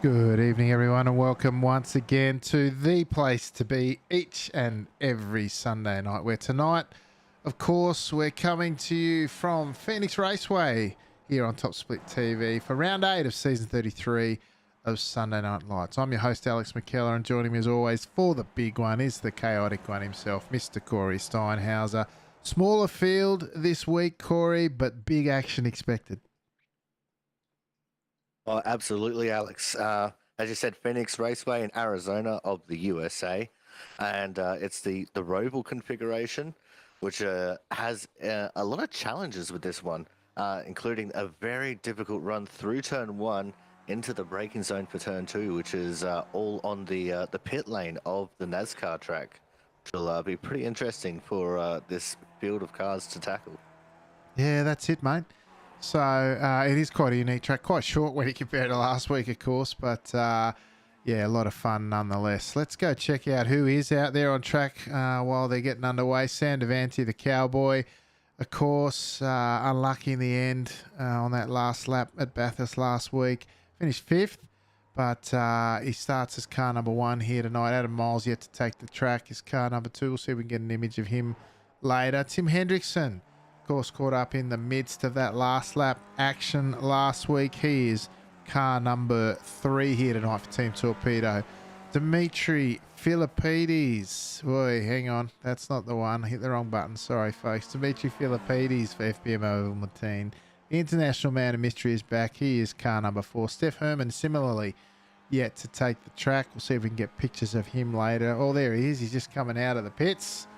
Good evening, everyone, and welcome once again to the place to be each and every Sunday night. Where tonight, of course, we're coming to you from Phoenix Raceway here on Top Split TV for round 8 of season 33 of Sunday Night Lights. I'm your host, Alex McKellar, and joining me as always for the big one is the chaotic one himself, Mr. Corey Steinhauser. Smaller field this week, Corey, but big action expected. Oh, absolutely, Alex. As you said, Phoenix Raceway in Arizona of the USA, and it's the Roval configuration, which has a lot of challenges with this one, including a very difficult run through turn 1 into the braking zone for turn 2, which is all on the pit lane of the NASCAR track, which will be pretty interesting for this field of cars to tackle. Yeah, that's it, mate. So it is quite a unique track, quite short when you compare it to last week, of course, but yeah, a lot of fun nonetheless. Let's go check out who is out there on track while they're getting underway. Sam Devanti, the cowboy, of course, unlucky in the end on that last lap at Bathurst last week. Finished 5th, but he starts as car number 1 here tonight. Adam Miles yet to take the track as car number 2. We'll see if we can get an image of him later. Tim Hendrickson, of course, caught up in the midst of that last lap action last week. He is car number 3 here tonight for Team Torpedo. Dimitri Philippides. Boy, hang on. That's not the one. I hit the wrong button. Sorry, folks. Dimitri Philippides for FBM Oval Martin. The International Man of Mystery is back. He is car number 4. Steph Herman, similarly, yet to take the track. We'll see if we can get pictures of him later. Oh, there he is. He's just coming out of the pits.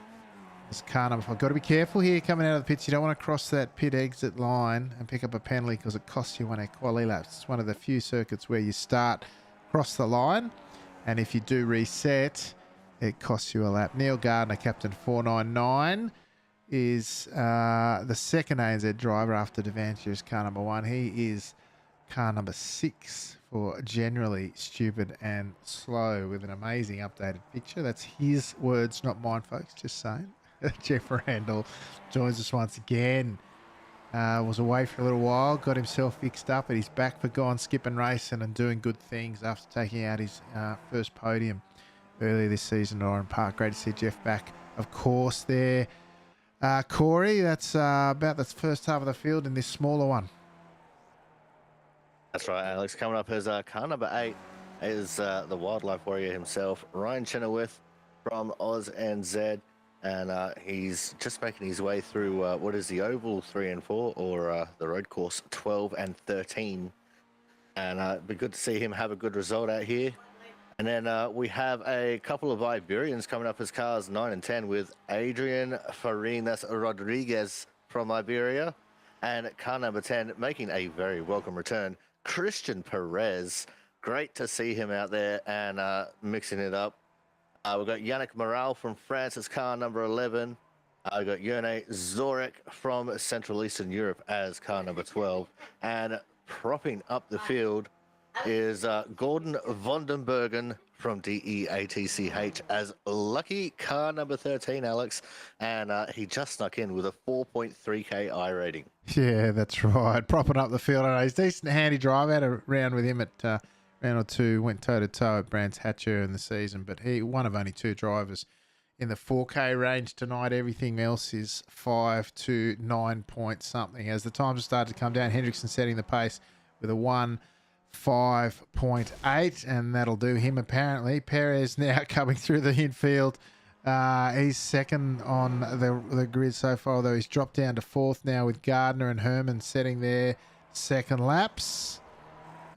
This car number 5. Got to be careful here coming out of the pits. You don't want to cross that pit exit line and pick up a penalty because it costs you 1 of quali laps. It's one of the few circuits where you start across the line, and if you do reset, it costs you a lap. Neil Gardner, captain 499, is the second ANZ driver after Devanti is car number 1. He is car number 6 for Generally Stupid and Slow with an amazing updated picture. That's his words, not mine, folks. Just saying. Jeff Randall joins us once again. Was away for a little while, got himself fixed up, but he's back for going skipping racing and doing good things after taking out his first podium earlier this season at Oran Park. Great to see Jeff back, of course, there. Corey, that's about the first half of the field in this smaller one. That's right, Alex. Coming up as car number 8 is the wildlife warrior himself, Ryan Chenoweth from Oz and Z. And he's just making his way through what is the Oval 3 and 4, or the road course 12 and 13. And it'd be good to see him have a good result out here. And then we have a couple of Iberians coming up as cars 9 and 10 with Adrian Farinas Rodriguez from Iberia. And car number 10 making a very welcome return, Christian Perez. Great to see him out there and mixing it up. We've got Yannick Morel from France as car number 11. We've got Yone Zorek from Central Eastern Europe as car number 12. And propping up the field is Gordon Vondenbergen from DEATCH as lucky car number 13, Alex. And he just snuck in with a 4.3k I rating. Yeah, that's right. Propping up the field. I know he's a decent handy drive. I had a round with him at round or 2, went toe-to-toe at Brands Hatcher in the season, but he one of only 2 drivers in the 4K range tonight. Everything else is 5 to 9 point something. As the times have started to come down, Hendrickson setting the pace with a 1:5.8, and that'll do him apparently. Perez now coming through the infield. He's second on the grid so far, though he's dropped down to 4th now with Gardner and Herman setting their second laps.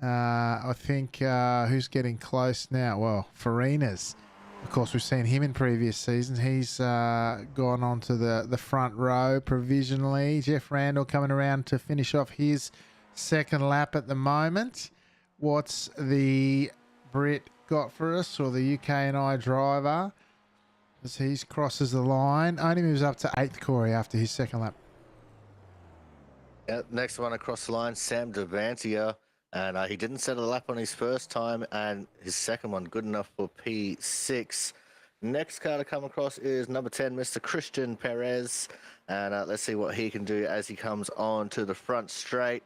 I think who's getting close now? Well, Farinas. Of course, we've seen him in previous seasons. He's gone on to the front row provisionally. Jeff Randall coming around to finish off his second lap at the moment. What's the Brit got for us, or the UK&I driver, as he crosses the line? Only moves up to 8th, Corey, after his second lap. Yeah, next one across the line, Sam Devantia. And he didn't set a lap on his first time, and his second one good enough for P6. Next car to come across is number 10, Mr. Christian Perez. And let's see what he can do as he comes on to the front straight.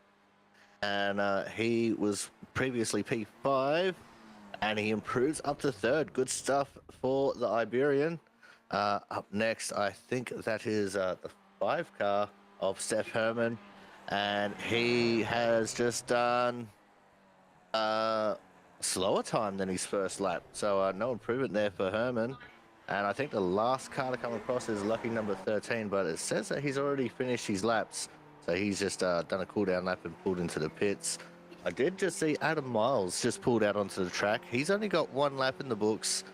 And he was previously P5, and he improves up to third. Good stuff for the Iberian. Up next, I think that is the 5 car of Steph Herman, and he has just done slower time than his first lap. So no improvement there for Herman. And I think the last car to come across is lucky number 13, but it says that he's already finished his laps. So he's just done a cool down lap and pulled into the pits. I did just see Adam Miles just pulled out onto the track. He's only got 1 lap in the books.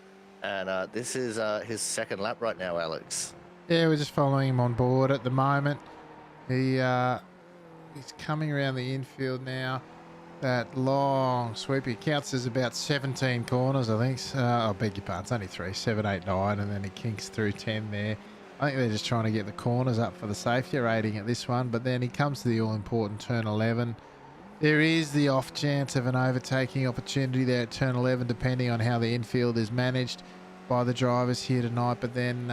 And this is his second lap right now, Alex. Yeah, we're just following him on board at the moment. He's coming around the infield now. That long sweep, he counts as about 17 corners, I think. I beg your pardon, it's only 3, 7, 8, 9, and then he kinks through 10 there. I think they're just trying to get the corners up for the safety rating at this one, but then he comes to the all-important turn 11. There is the off chance of an overtaking opportunity there at turn 11, depending on how the infield is managed by the drivers here tonight. But then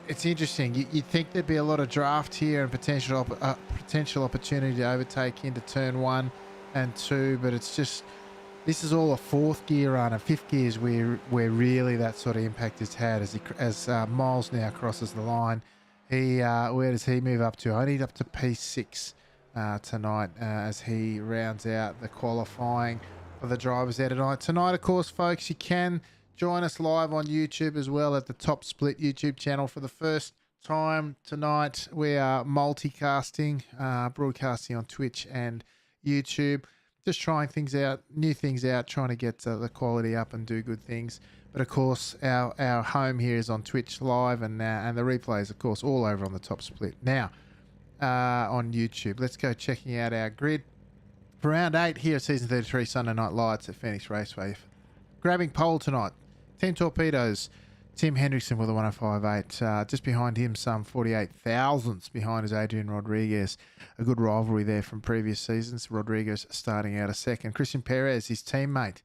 it's interesting. You'd think there'd be a lot of draft here and potential opportunity to overtake into turn 1 and 2, but it's just, this is all a 4th gear run, and 5th gear is where really that sort of impact is had as Miles now crosses the line. Where does he move up to? Only up to P6 tonight as he rounds out the qualifying for the drivers there tonight. Tonight, of course, folks, you can join us live on YouTube as well at the Top Split YouTube channel. For the first time tonight, we are multicasting, broadcasting on Twitch and YouTube, just trying things out, new things out, trying to get the quality up and do good things. But of course, our home here is on Twitch live, and the replays, of course, all over on the Top Split now on YouTube. Let's go checking out our grid for round 8 here at Season 33 Sunday Night Lights at Phoenix Raceway. Grabbing pole tonight, Team Torpedoes, Tim Hendrickson with a 105.8. Just behind him, some 48 thousandths behind is Adrian Rodriguez. A good rivalry there from previous seasons. Rodriguez starting out a second. Christian Perez, his teammate,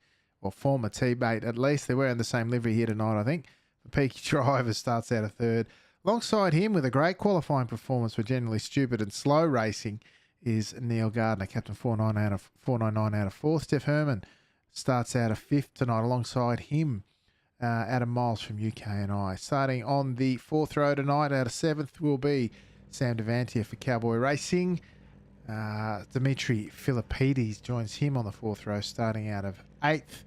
or former teammate at least. They're wearing the same livery here tonight, I think. The Peaky Driver starts out a third. Alongside him with a great qualifying performance for generally stupid and slow racing is Neil Gardner, captain 499 out of 4th. Steph Herman starts out a 5th tonight. Alongside him, Adam Miles from UK&I. Starting on the 4th row tonight, out of 7th will be Sam Devantier for Cowboy Racing. Dimitri Philippides joins him on the 4th row, starting out of 8th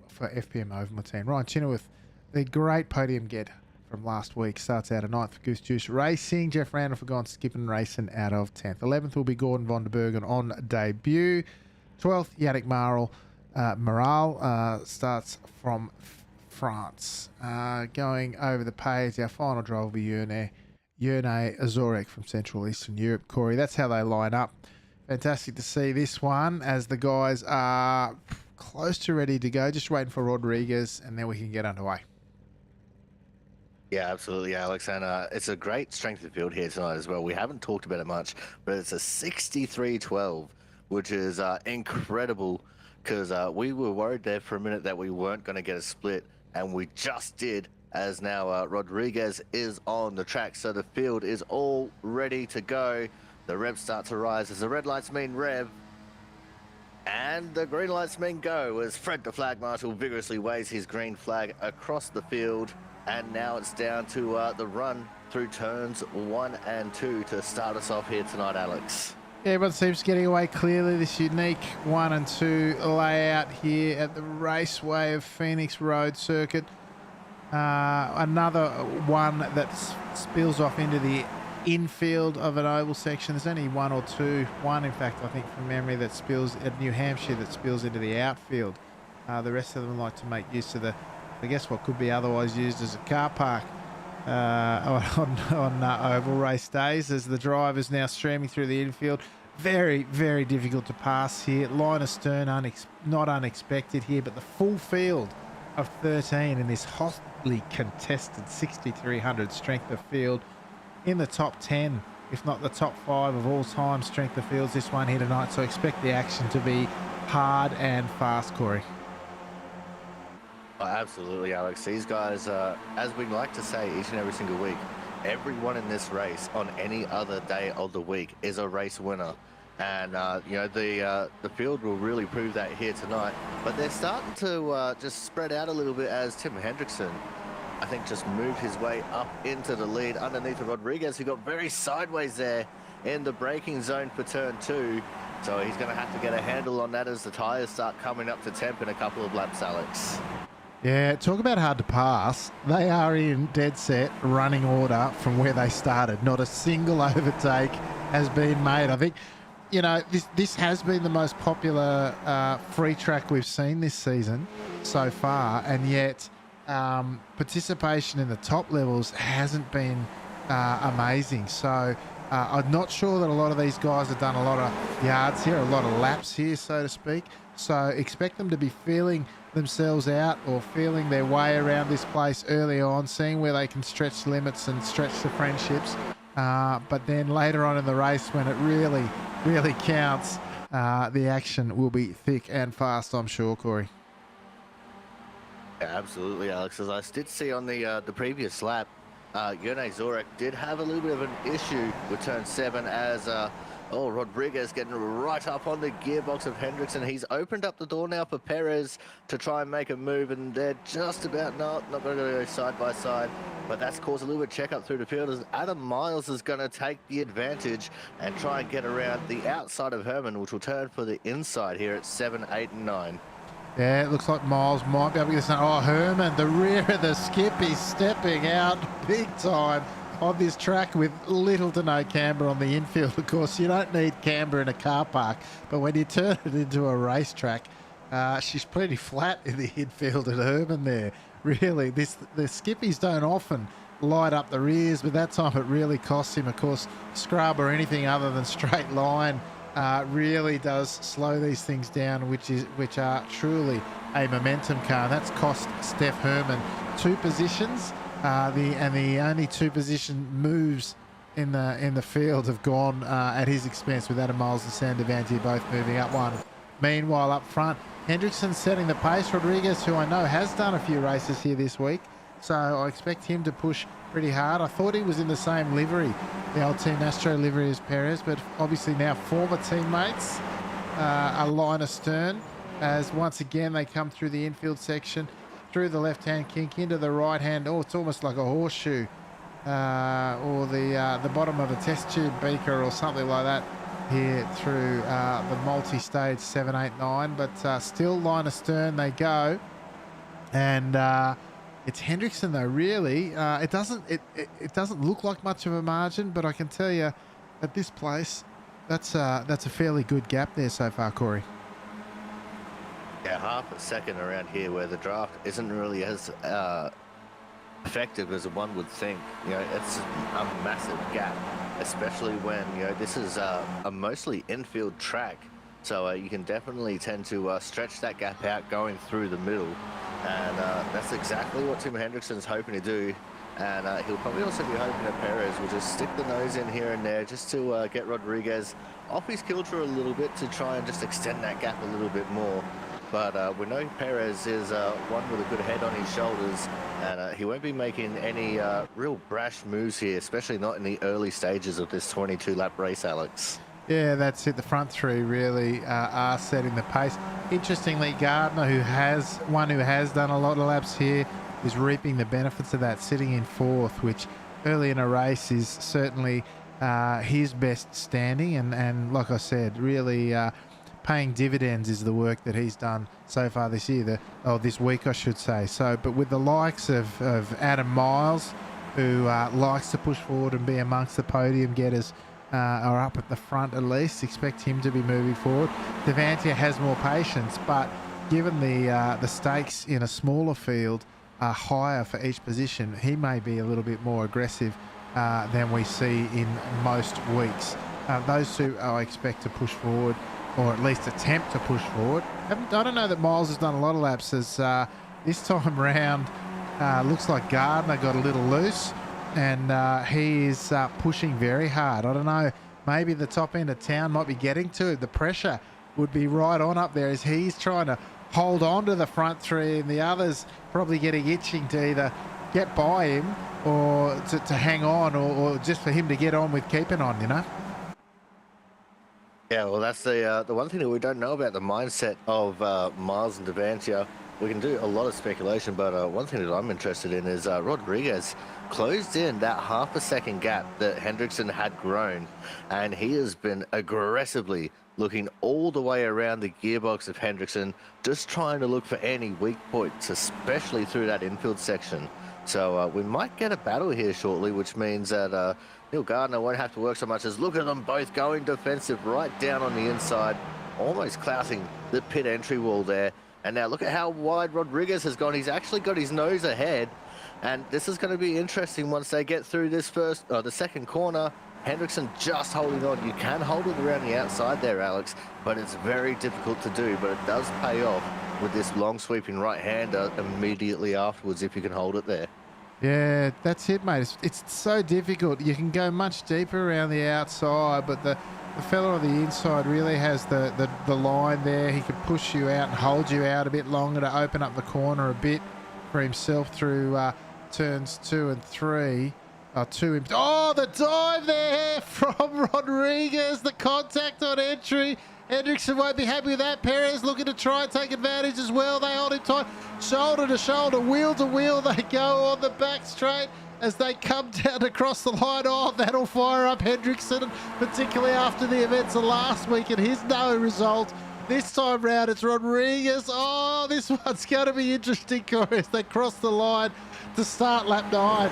for FPM Oval team. Ryan Chenoweth, the great podium get from last week, starts out of 9th for Goose Juice Racing. Jeff Randall for Gone Skipping Racing out of 10th. 11th will be Gordon von der Bergen on debut. 12th, Yannick Morale starts from France. Going over the page, our final drive will be Yerne Azorek from Central Eastern Europe. Corey, that's how they line up. Fantastic to see this one as the guys are close to ready to go. Just waiting for Rodriguez, and then we can get underway. Yeah, absolutely, Alex. And it's a great strength of field here tonight as well. We haven't talked about it much, but it's a 63-12, which is incredible, because we were worried there for a minute that we weren't going to get a split, and we just did, as now Rodriguez is on the track. So the field is all ready to go. The revs start to rise as the red lights mean rev, and the green lights mean go, as Fred the Flag Marshal vigorously waves his green flag across the field. And now it's down to the run through turns 1 and 2 to start us off here tonight, Alex. Yeah, everyone seems getting away clearly. This unique 1 and 2 layout here at the Raceway of Phoenix Road Circuit. Another one that spills off into the infield of an oval section. There's only one, in fact, I think from memory, that spills at New Hampshire, that spills into the outfield. The rest of them like to make use of I guess what could be otherwise used as a car park on oval race days, as the drivers now streaming through the infield. Very, very difficult to pass here. Line of stern, not unexpected here, but the full field of 13 in this hotly contested 6,300 strength of field in the top 10, if not the top 5 of all time strength of fields, this one here tonight. So expect the action to be hard and fast, Corey. Oh, absolutely, Alex. These guys, as we like to say each and every single week, everyone in this race on any other day of the week is a race winner. And the field will really prove that here tonight. But they're starting to just spread out a little bit as Tim Hendrickson, I think, just moved his way up into the lead underneath of Rodriguez, who got very sideways there in the braking zone for turn 2. So he's going to have to get a handle on that as the tyres start coming up to temp in a couple of laps, Alex. Yeah, talk about hard to pass. They are in dead set running order from where they started. Not a single overtake has been made. I think, you know, this has been the most popular free track we've seen this season so far, and yet participation in the top levels hasn't been amazing. So I'm not sure that a lot of these guys have done a lot of yards here, a lot of laps here, so to speak. So expect them to be feeling themselves out or feeling their way around this place early on, seeing where they can stretch limits and stretch the friendships. But then later on in the race, when it really counts, the action will be thick and fast, I'm sure, Corey. Yeah, absolutely, Alex. As I did see on the previous lap, Yone Zorek did have a little bit of an issue with turn 7 as Rodriguez getting right up on the gearbox of Hendrickson. He's opened up the door now for Perez to try and make a move, and they're just about not going to go side by side. But that's caused a little bit of check up through the field as Adam Miles is going to take the advantage and try and get around the outside of Herman, which will turn for the inside here at 7, 8, and 9. Yeah, it looks like Miles might be able to get this. Oh, Herman, the rear of the skip is stepping out big time on this track with little to no camber on the infield. Of course, you don't need camber in a car park, but when you turn it into a racetrack, she's pretty flat in the infield at Herman there. Really, the skippies don't often light up the rears, but that time it really costs him. Of course, scrub or anything other than straight line really does slow these things down, which are truly a momentum car. And that's cost Steph Herman 2 positions. The only 2 position moves in the field have gone at his expense, with Adam Miles and Sandavanti both moving up one. Meanwhile, up front, Hendrickson setting the pace. Rodriguez, who I know has done a few races here this week, so I expect him to push pretty hard. I thought he was in the same livery, the old Team Astro livery, as Perez, but obviously now former teammates are line astern, as once again they come through the infield section, through the left-hand kink into the right-hand. Oh, it's almost like a horseshoe or the bottom of a test tube beaker or something like that here through the multi-stage 7, 8, 9. But still line astern they go. And it's Hendrickson though, really. It doesn't look like much of a margin, but I can tell you at this place, that's a fairly good gap there so far, Corey. Yeah, half a second around here, where the draft isn't really as effective as one would think. You know, it's a massive gap, especially when, you know, this is a mostly infield track. So you can definitely tend to stretch that gap out going through the middle. And that's exactly what Tim Hendrickson's hoping to do. And he'll probably also be hoping that Perez will just stick the nose in here and there just to get Rodriguez off his kilter a little bit, to try and just extend that gap a little bit more. But we know Perez is one with a good head on his shoulders, and he won't be making any real brash moves here, especially not in the early stages of this 22-lap race, Alex. Yeah, that's it. The front 3 really are setting the pace. Interestingly, Gardner, who has done a lot of laps here, is reaping the benefits of that, sitting in 4th, which early in a race is certainly his best standing. And like I said, really paying dividends is the work that he's done so far this year, this week, I should say. So, but with the likes of Adam Miles, who likes to push forward and be amongst the podium getters, or up at the front at least, expect him to be moving forward. Devantia has more patience, but given the stakes in a smaller field are higher for each position, he may be a little bit more aggressive than we see in most weeks. Those 2 I expect to push forward, or at least attempt to push forward. I don't know that Miles has done a lot of laps, as this time round looks like Gardner got a little loose, and he is pushing very hard. I don't know, maybe the top end of town might be getting to it. The pressure would be right on up there as he's trying to hold on to the front 3, and the others probably getting itching to either get by him or to hang on, or just for him to get on with keeping on, you know? Yeah, well, that's the one thing that we don't know about the mindset of Miles and Devantia. We can do a lot of speculation, but one thing that I'm interested in is Rodriguez closed in that half a second gap that Hendrickson had grown, and he has been aggressively looking all the way around the gearbox of Hendrickson, just trying to look for any weak points, especially through that infield section. So we might get a battle here shortly, which means that Neil Gardner won't have to work so much as look at them both going defensive right down on the inside, almost clouting the pit entry wall there. And now look at how wide Rodriguez has gone. He's actually got his nose ahead. And this is going to be interesting once they get through this the second corner. Hendrickson just holding on. You can hold it around the outside there, Alex, but it's very difficult to do. But it does pay off with this long sweeping right-hander immediately afterwards if you can hold it there. Yeah, that's it, mate. It's so difficult. You can go much deeper around the outside, but the fella on the inside really has the line there. He can push you out and hold you out a bit longer to open up the corner a bit for himself through turns 2 and 3. Oh, the dive there from Rodriguez. The contact on entry. Hendrickson won't be happy with that. Perez looking to try and take advantage as well. They hold him tight. Shoulder to shoulder, wheel to wheel. They go on the back straight as they come down across the line. Oh, that'll fire up Hendrickson, particularly after the events of last week and his no result. This time round, it's Rodriguez. Oh, this one's going to be interesting, Corey, as they cross the line to start lap 9.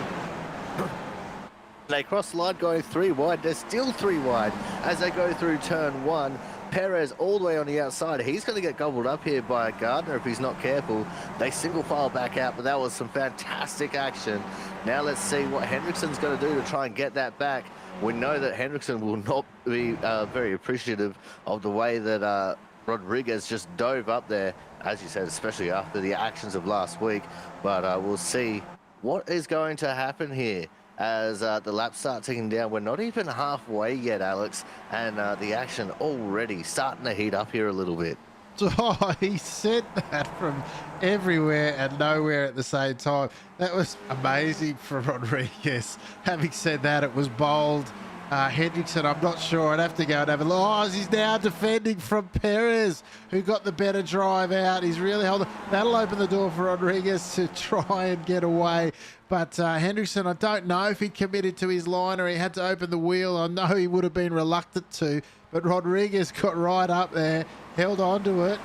They cross the line going 3 wide. They're still 3 wide as they go through turn 1. Perez all the way on the outside. He's going to get gobbled up here by Gardner if he's not careful. They single file back out, but that was some fantastic action. Now let's see what Hendrickson's going to do to try and get that back. We know that Hendrickson will not be very appreciative of the way that Rodriguez just dove up there, as you said, especially after the actions of last week. But we'll see what is going to happen here as the laps start ticking down. We're not even halfway yet, Alex, and the action already starting to heat up here a little bit. Oh, he said that from everywhere and nowhere at the same time. That was amazing for Rodriguez. Having said that, it was bold. Hendrickson, I'm not sure. I'd have to go and have a look. Oh, he's now defending from Perez, who got the better drive out. He's really holding. That'll open the door for Rodriguez to try and get away. But Hendrickson, I don't know if he committed to his line or he had to open the wheel. I know he would have been reluctant to, but Rodriguez got right up there, held onto it.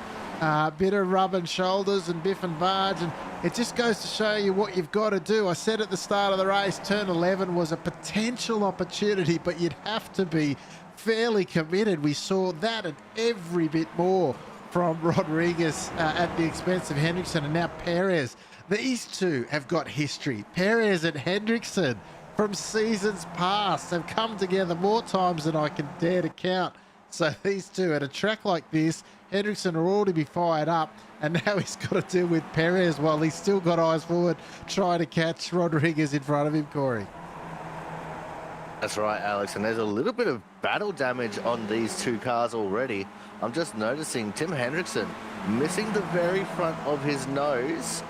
Bit of rubbing shoulders and biff and barge, and it just goes to show you what you've got to do. I said at the start of the race, turn 11 was a potential opportunity, but you'd have to be fairly committed. We saw that and every bit more from Rodriguez at the expense of Hendrickson, and now Perez. These two have got history. Perez and Hendrickson from seasons past have come together more times than I can dare to count. So these two at a track like this, Hendrickson will already be fired up, and now he's got to deal with Perez while he's still got eyes forward, trying to catch Rodriguez in front of him, Corey. That's right, Alex, and there's a little bit of battle damage on these two cars already. I'm just noticing Tim Hendrickson missing the very front of his nose,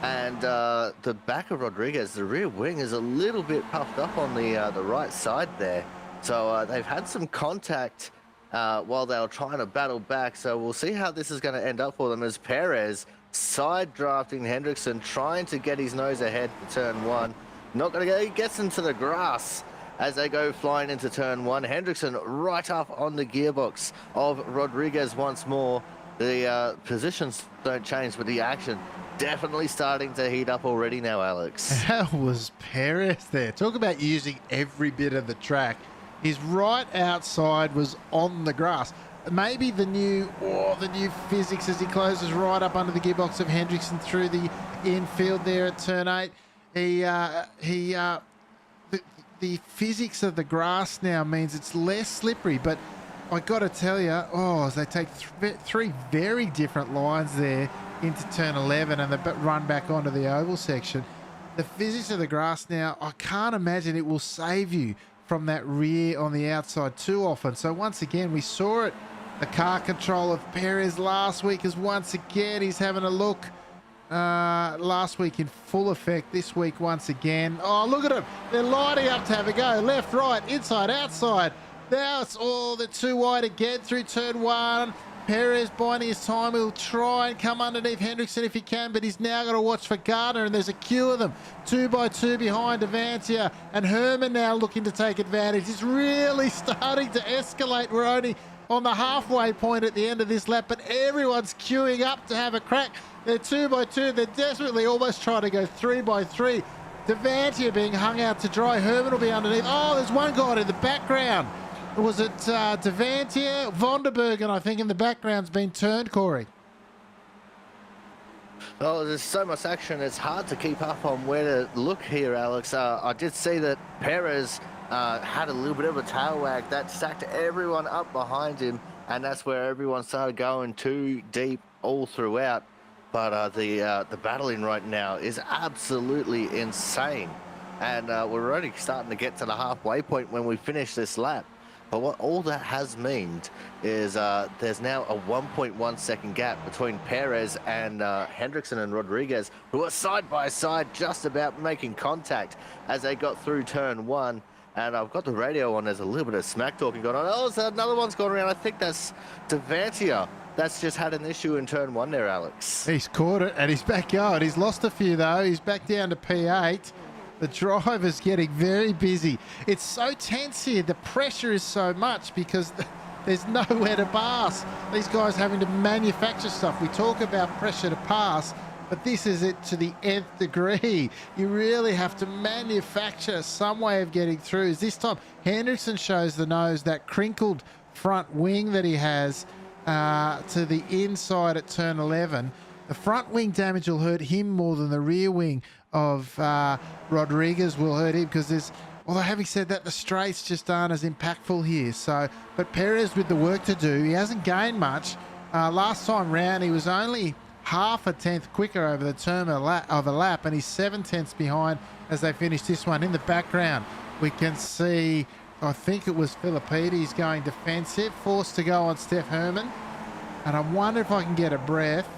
and the back of Rodriguez, the rear wing, is a little bit puffed up on the right side there. So they've had some contact while they were trying to battle back. So we'll see how this is going to end up for them as Perez side drafting Hendrickson, trying to get his nose ahead for turn 1. Not going to go, he gets into the grass as they go flying into turn 1. Hendrickson right up on the gearbox of Rodriguez once more. The positions don't change, but the action definitely starting to heat up already now, Alex. How was Perez there? Talk about using every bit of the track. His right outside was on the grass. Maybe the new physics as he closes right up under the gearbox of Hendrickson through the infield there at turn 8. The physics of the grass now means it's less slippery, but I got to tell you, as they take three very different lines there into turn 11 and they run back onto the oval section. The physics of the grass now, I can't imagine it will save you from that rear on the outside too often. So once again, we saw it. The car control of Perez last week is once again, he's having a look. Last week in full effect, this week once again. Oh, look at them. They're lining up to have a go. Left, right, inside, outside. Now it's all the too wide again through turn 1. Perez biding his time. He'll try and come underneath Hendrickson if he can, but he's now got to watch for Gardner, and there's a queue of them. 2 by 2 behind Devantia, and Herman now looking to take advantage. It's really starting to escalate. We're only on the halfway point at the end of this lap, but everyone's queuing up to have a crack. They're 2 by 2. They're desperately almost trying to go 3 by 3. Devantia being hung out to dry. Herman will be underneath. Oh, there's one guy in the background. Was it Devantia? Vonderbergen, I think, in the background's been turned, Corey. Oh, there's so much action. It's hard to keep up on where to look here, Alex. I did see that Perez had a little bit of a tail wag that stacked everyone up behind him, and that's where everyone started going too deep all throughout. But the battling right now is absolutely insane, and we're already starting to get to the halfway point when we finish this lap. But what all that has meant is there's now a 1.1 second gap between Perez and Hendrickson and Rodriguez, who are side by side just about making contact as they got through turn 1. And I've got the radio on. There's a little bit of smack talking going on. Oh, so another one's gone around. I think that's Devantia. That's just had an issue in turn 1 there, Alex. He's caught it and he's back going. He's lost a few, though. He's back down to P8. The driver's getting very busy. It's so tense here. The pressure is so much because there's nowhere to pass. These guys having to manufacture stuff. We talk about pressure to pass, but this is it to the nth degree. You really have to manufacture some way of getting through. This time, Henderson shows the nose, that crinkled front wing that he has to the inside at turn 11. The front wing damage will hurt him more than the rear wing of Rodriguez will hurt him, because there's, although having said that, the straights just aren't as impactful here. So, but Perez with the work to do, he hasn't gained much. Last time round, he was only half a tenth quicker over the term of a lap, and he's 7 tenths behind as they finish this one. In the background, we can see, I think it was Philippides going defensive, forced to go on Steph Herman. And I wonder if I can get a breath.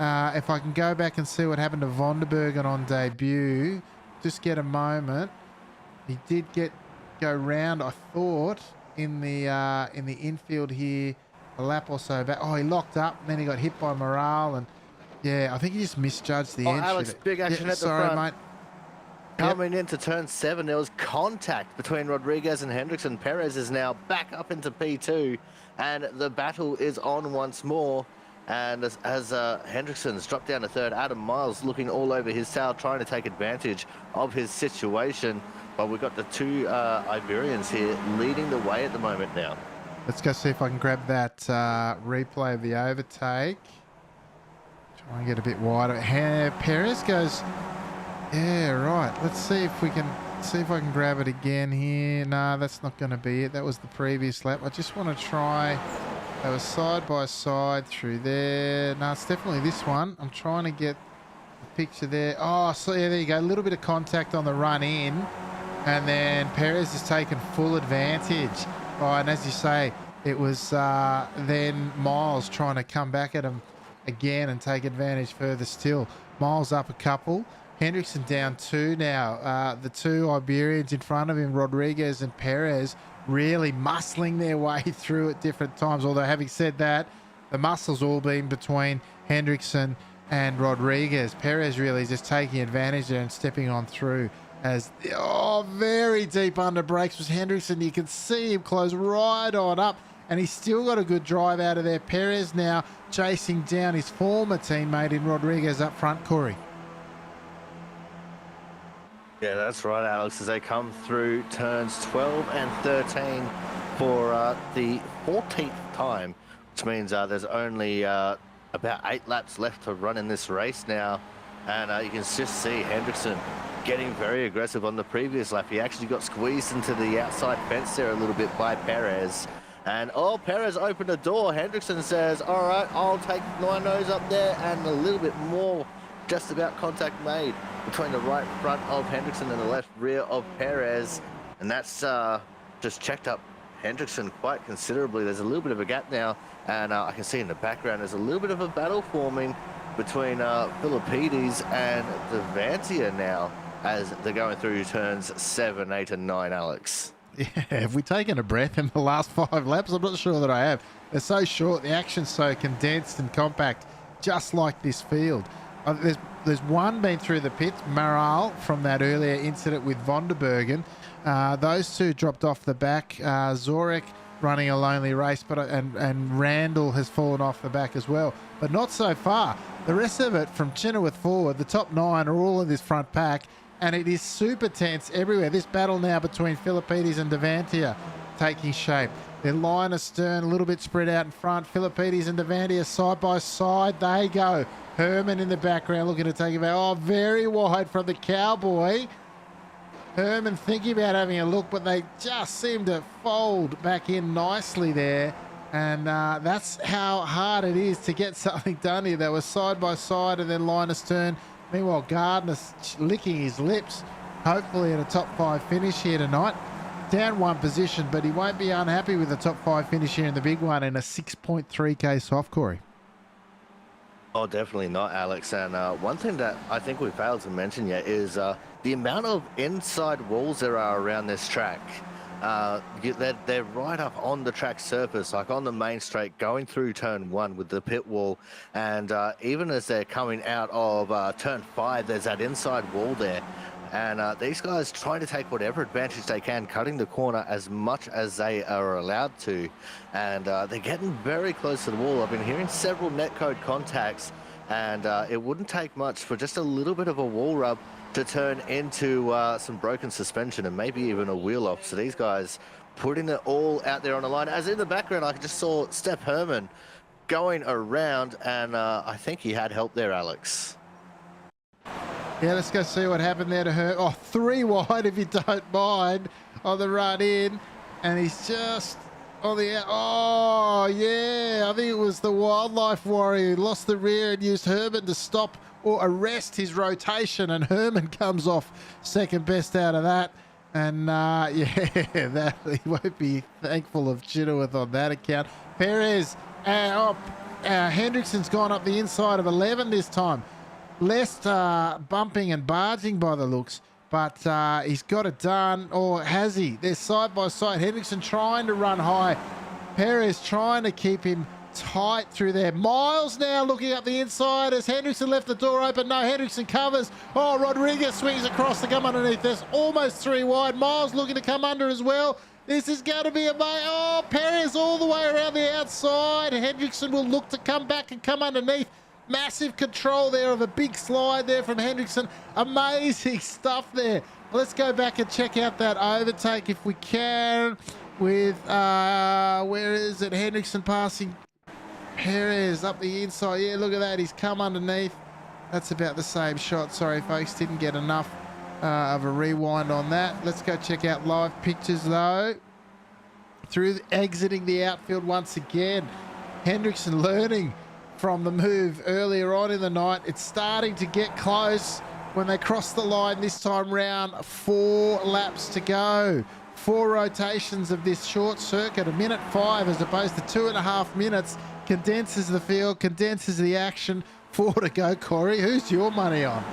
If I can go back and see what happened to Vonderbergen on debut, just get a moment. He did go round, I thought, in the infield here, a lap or so back. Oh, he locked up, and then he got hit by Morale, and yeah, I think he just misjudged the entry. Alex, big action at the front. Mate. Coming into turn 7, there was contact between Rodriguez and Hendrickson. Perez is now back up into P2, and the battle is on once more. And as Hendrickson's dropped down to third, Adam Miles looking all over his tail, trying to take advantage of his situation. But we've got the two Iberians here leading the way at the moment now. Let's go see if I can grab that replay of the overtake. Try and get a bit wider. Perez goes, yeah, right. Let's see if we can I can grab it again here. No, that's not going to be it. That was the previous lap. I just want to try. They were side by side through there. No, it's definitely this one. I'm trying to get the picture there. Oh, so yeah, there you go. A little bit of contact on the run in. And then Perez has taken full advantage. Oh, and as you say, it was then Miles trying to come back at him again and take advantage further still. Miles up a couple. Hendrickson down 2 now. The two Iberians in front of him, Rodriguez and Perez, really muscling their way through at different times. Although having said that, the muscles all been between Hendrickson and Rodriguez. Perez really just taking advantage there and stepping on through as, oh, very deep under brakes was Hendrickson. You can see him close right on up, and he's still got a good drive out of there. Perez now chasing down his former teammate in Rodriguez up front, Corey. Yeah, that's right, Alex, as they come through turns 12 and 13 for the 14th time, which means there's only about 8 laps left to run in this race now. And you can just see Hendrickson getting very aggressive on the previous lap. He actually got squeezed into the outside fence there a little bit by Perez. And, oh, Perez opened the door. Hendrickson says, all right, I'll take my nose up there, and a little bit more. Just about contact made between the right front of Hendrickson and the left rear of Perez. And that's just checked up Hendrickson quite considerably. There's a little bit of a gap now, and I can see in the background there's a little bit of a battle forming between Philippides and Devantia now as they're going through turns 7, 8, and 9, Alex. Yeah, have we taken a breath in the last 5 laps? I'm not sure that I have. They're so short, the action's so condensed and compact, just like this field. There's one been through the pits, Maral, from that earlier incident with Vonderbergen. Those two dropped off the back. Zorek running a lonely race, but and Randall has fallen off the back as well, but not so far. The rest of it, from Chenoweth forward, the top 9 are all in this front pack, and it is super tense everywhere. This battle now between Philippides and Devantia taking shape. Their line astern a little bit spread out in front. Philippides and Devantia side by side. They go. Herman in the background looking to take it back. Oh, very wide from the Cowboy. Herman thinking about having a look, but they just seem to fold back in nicely there. And that's how hard it is to get something done here. They were side by side and then line astern. Meanwhile, Gardner's licking his lips, hopefully in a top 5 finish here tonight. Down 1 position, but he won't be unhappy with the top 5 finish here in the big one in a 6.3k soft, Corey. Oh, definitely not, Alex. And one thing that I think we failed to mention yet is the amount of inside walls there are around this track. They're right up on the track surface, like on the main straight, going through turn 1 with the pit wall. And even as they're coming out of turn 5, there's that inside wall there. And these guys trying to take whatever advantage they can, cutting the corner as much as they are allowed to. And they're getting very close to the wall. I've been hearing several netcode contacts, and it wouldn't take much for just a little bit of a wall rub to turn into some broken suspension and maybe even a wheel off. So these guys putting it all out there on the line. As in the background, I just saw Steph Herman going around, and I think he had help there, Alex. Yeah, let's go see what happened there to her. Oh, 3 wide if you don't mind on the run in. And he's just on the out. Oh, yeah. I think it was the Wildlife Warrior who lost the rear and used Herman to stop or arrest his rotation. And Herman comes off second best out of that. And, yeah, he won't be thankful of Chenoweth on that account. Perez, Hendrickson's gone up the inside of 11 this time. Less bumping and barging by the looks, but he's got it done, or has he? They're side by side. Hendrickson trying to run high. Perez trying to keep him tight through there. Miles now looking up the inside as Hendrickson left the door open. No, Hendrickson covers. Oh, Rodriguez swings across to come underneath this. Almost 3 wide. Miles looking to come under as well. This is going to be a... Oh, Perez all the way around the outside. Hendrickson will look to come back and come underneath. Massive control there of a big slide there from Hendrickson. Amazing stuff there. Let's go back and check out that overtake if we can with, where is it? Hendrickson passing Perez up the inside. Yeah, look at that. He's come underneath. That's about the same shot. Sorry, folks. Didn't get enough of a rewind on that. Let's go check out live pictures, though. Exiting the outfield once again. Hendrickson learning from the move earlier on in the night. It's starting to get close when they cross the line this time round. 4 laps to go. 4 rotations of this short circuit. 1 minute 5 as opposed to 2.5 minutes. Condenses the field, condenses the action. 4 to go, Corey. Who's your money on?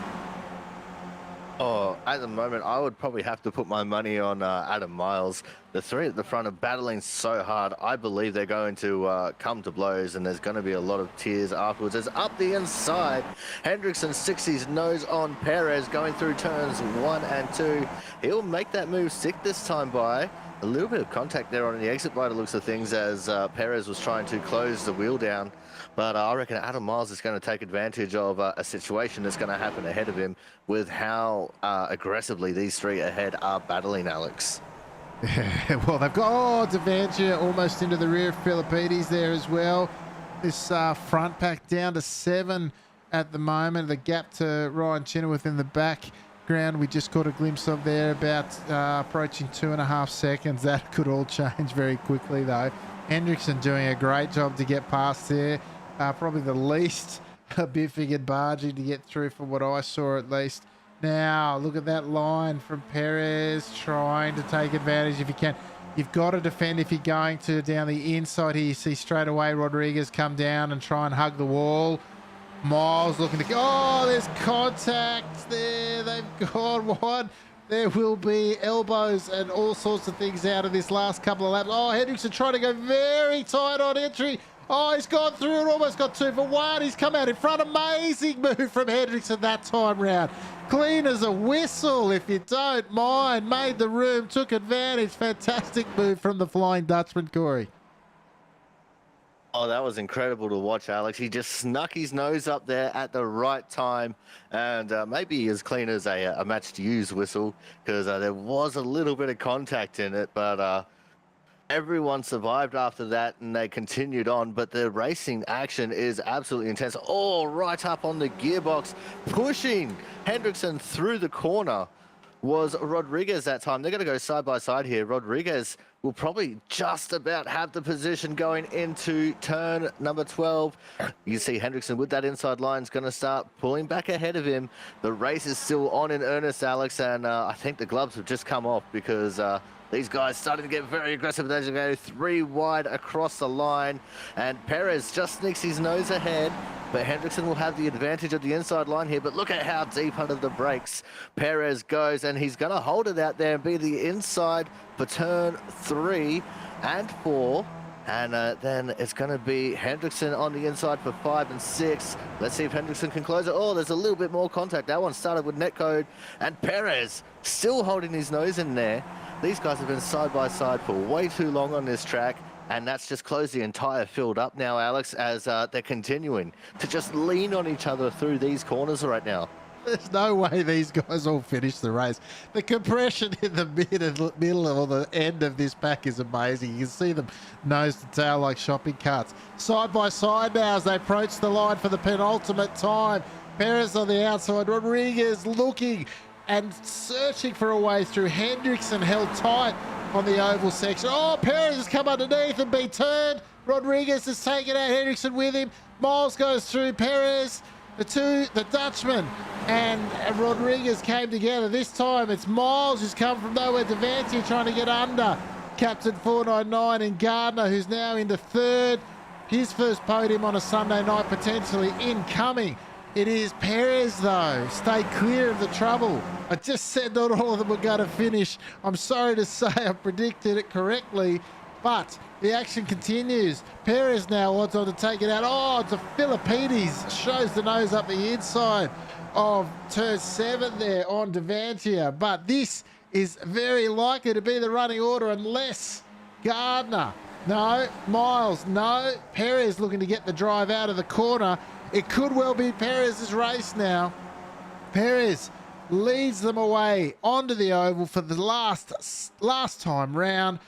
Oh, at the moment, I would probably have to put my money on Adam Miles. The 3 at the front are battling so hard. I believe they're going to come to blows, and there's going to be a lot of tears afterwards. As up the inside, Hendrickson sticks his nose on Perez going through turns 1 and 2. He'll make that move sick this time by. A little bit of contact there on the exit by the looks of things as Perez was trying to close the wheel down. But I reckon Adam Miles is going to take advantage of a situation that's going to happen ahead of him with how aggressively these 3 ahead are battling, Alex. Yeah, well, they've got Devantia almost into the rear of Philippides there as well. This front pack down to 7 at the moment. The gap to Ryan Chenoweth in the background we just got a glimpse of there, about approaching 2.5 seconds. That could all change very quickly, though. Hendrickson doing a great job to get past there. Probably the least biffing and barging to get through from what I saw at least. Now, look at that line from Perez trying to take advantage if you can. You've got to defend if you're going to down the inside here. You see straight away Rodriguez come down and try and hug the wall. Miles looking to... Oh, there's contact there. They've gone wide. There will be elbows and all sorts of things out of this last couple of laps. Oh, Hendrickson trying to go very tight on entry. Oh, he's gone through and almost got 2 for 1. He's come out in front. Amazing move from Hendrickson that time round. Clean as a whistle, if you don't mind. Made the room, took advantage. Fantastic move from the Flying Dutchman, Corey. Oh, that was incredible to watch, Alex. He just snuck his nose up there at the right time, and maybe as clean as a match to use whistle, because there was a little bit of contact in it, but everyone survived after that, and they continued on. But the racing action is absolutely intense. Oh, right up on the gearbox, pushing Hendrickson through the corner was Rodriguez that time. They're going to go side by side here. Rodriguez will probably just about have the position going into turn number 12. You see Hendrickson with that inside line is going to start pulling back ahead of him. The race is still on in earnest, Alex, and I think the gloves have just come off because these guys starting to get very aggressive as they go 3 wide across the line, and Perez just sneaks his nose ahead. But Hendrickson will have the advantage of the inside line here. But look at how deep under the brakes Perez goes, and he's going to hold it out there and be the inside for turn 3 and 4. And then it's going to be Hendrickson on the inside for 5 and 6. Let's see if Hendrickson can close it. Oh, there's a little bit more contact. That one started with netcode, and Perez still holding his nose in there. These guys have been side by side for way too long on this track. And that's just closed the entire field up now, Alex, as they're continuing to just lean on each other through these corners right now. There's no way these guys all finish the race. The compression in the middle or the end of this pack is amazing. You can see them nose to tail like shopping carts. Side by side now as they approach the line for the penultimate time. Perez on the outside. Rodriguez looking and searching for a way through. Hendrickson held tight on the oval section. Oh, Perez has come underneath and been turned. Rodriguez has taken out Hendrickson with him. Miles goes through Perez. The Dutchman and Rodriguez came together. This time it's Miles who's come from nowhere. Devantier trying to get under Captain 499 and Gardner, who's now into third. His first podium on a Sunday night potentially incoming. It is Perez, though. Stay clear of the trouble. I just said not all of them were going to finish. I'm sorry to say I predicted it correctly, but the action continues. Perez now wants on to take it out. Oh, it's a Philippides. Shows the nose up the inside of turn 7 there on Devantier. But this is very likely to be the running order unless Gardner. No. Miles. No. Perez looking to get the drive out of the corner. It could well be Perez's race now. Perez leads them away onto the oval for the last time round.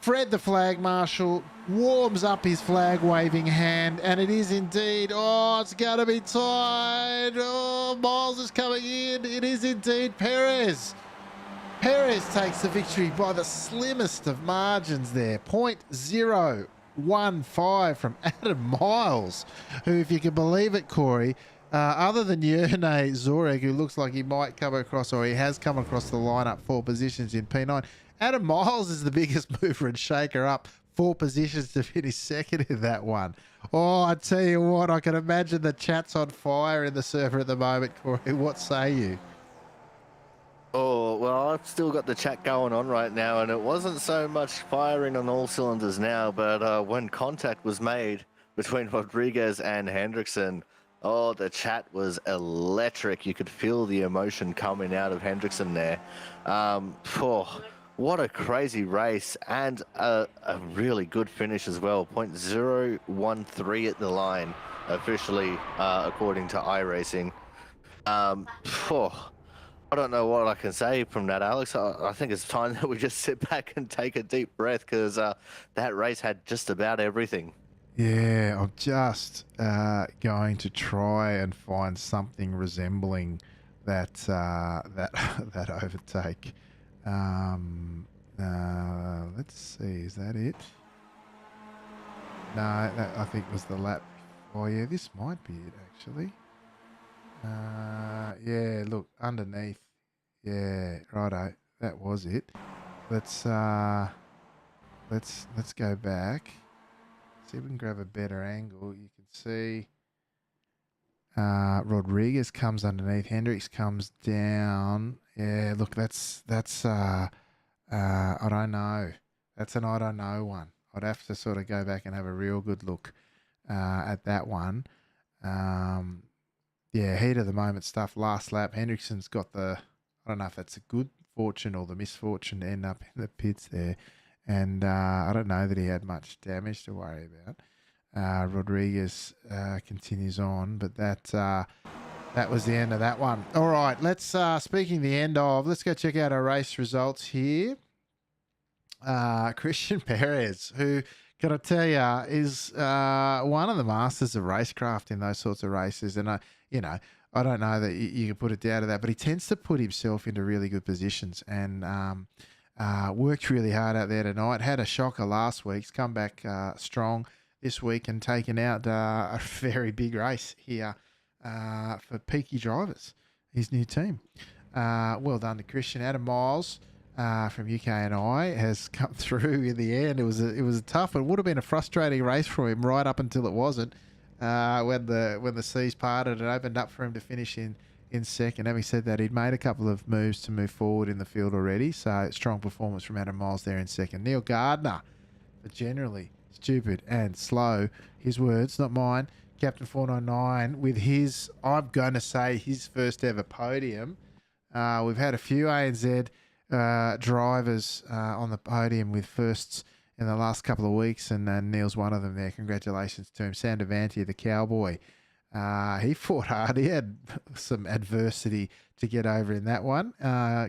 Fred, the flag marshal, warms up his flag waving hand, and it is indeed, oh, it's going to be tied. Oh, Miles is coming in. It is indeed Perez. Perez takes the victory by the slimmest of margins there. 0.015 from Adam Miles, who, if you can believe it, Corey, other than Yerne Zoreg, who looks like he might come across, or he has come across the lineup 4 positions in P9, Adam Miles is the biggest mover and shaker up 4 positions to finish second in that one. Oh, I tell you what, I can imagine the chat's on fire in the server at the moment, Corey. What say you? Oh, well, I've still got the chat going on right now, and it wasn't so much firing on all cylinders now, but when contact was made between Rodriguez and Hendrickson, oh, the chat was electric. You could feel the emotion coming out of Hendrickson there. What a crazy race, and a really good finish as well. 0.013 at the line, officially, according to iRacing. I don't know what I can say from that, Alex. I think it's time that we just sit back and take a deep breath, because that race had just about everything. Yeah, I'm just going to try and find something resembling that that overtake. Let's see, is that it? No, that I think was the lap. Oh yeah, this might be it actually. Yeah, look underneath. Yeah, righto, that was it. Let's go back. See if we can grab a better angle. You can see. Rodriguez comes underneath. Hendricks comes down. Yeah, look, that's I don't know. That's an I don't know one. I'd have to sort of go back and have a real good look at that one. Yeah, heat of the moment stuff. Last lap, Hendrickson's got the, I don't know if that's a good fortune or the misfortune to end up in the pits there. And I don't know that he had much damage to worry about. Rodriguez continues on, but that was the end of that one. All right, let's, speaking the end of, let's go check out our race results here. Christian Perez, who, can I tell you, is one of the masters of racecraft in those sorts of races. And, I don't know that you can put it down to that, but he tends to put himself into really good positions and worked really hard out there tonight. Had a shocker last week. He's come back strong this week and taken out a very big race here for Peaky Drivers, his new team. Well done to Christian. Adam Miles from UKNI has come through in the end. It was a tough. It would have been a frustrating race for him right up until it wasn't. When the seas parted, it opened up for him to finish in second. Having said that, he'd made a couple of moves to move forward in the field already. So strong performance from Adam Miles there in second. Neil Gardner, but generally stupid and slow. His words, not mine. Captain 499 with his, I'm going to say, his first ever podium. We've had a few ANZ drivers on the podium with firsts in the last couple of weeks, and Neil's one of them there. Congratulations to him. Sam Devanti, the cowboy. He fought hard. He had some adversity to get over in that one.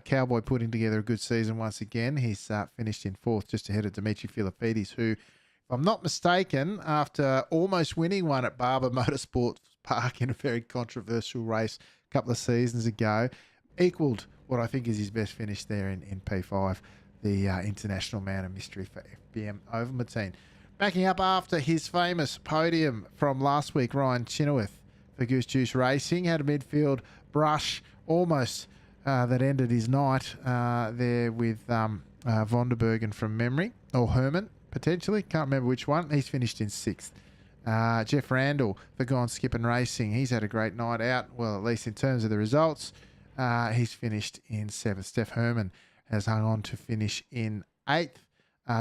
Cowboy putting together a good season once again. He's finished in fourth, just ahead of Dimitri Filippidis, who, if I'm not mistaken, after almost winning one at Barber Motorsports Park in a very controversial race a couple of seasons ago, equalled what I think is his best finish there in P5, the international man of mystery for FBM Ovaltine. Backing up after his famous podium from last week, Ryan Chenoweth for Goose Juice Racing had a midfield brush almost that ended his night there with Vonderbergen from memory, or Herman potentially, can't remember which one. He's finished in sixth. Jeff Randall for Gone Skipping Racing, he's had a great night out, well, at least in terms of the results. He's finished in seventh. Steph Herman has hung on to finish in eighth,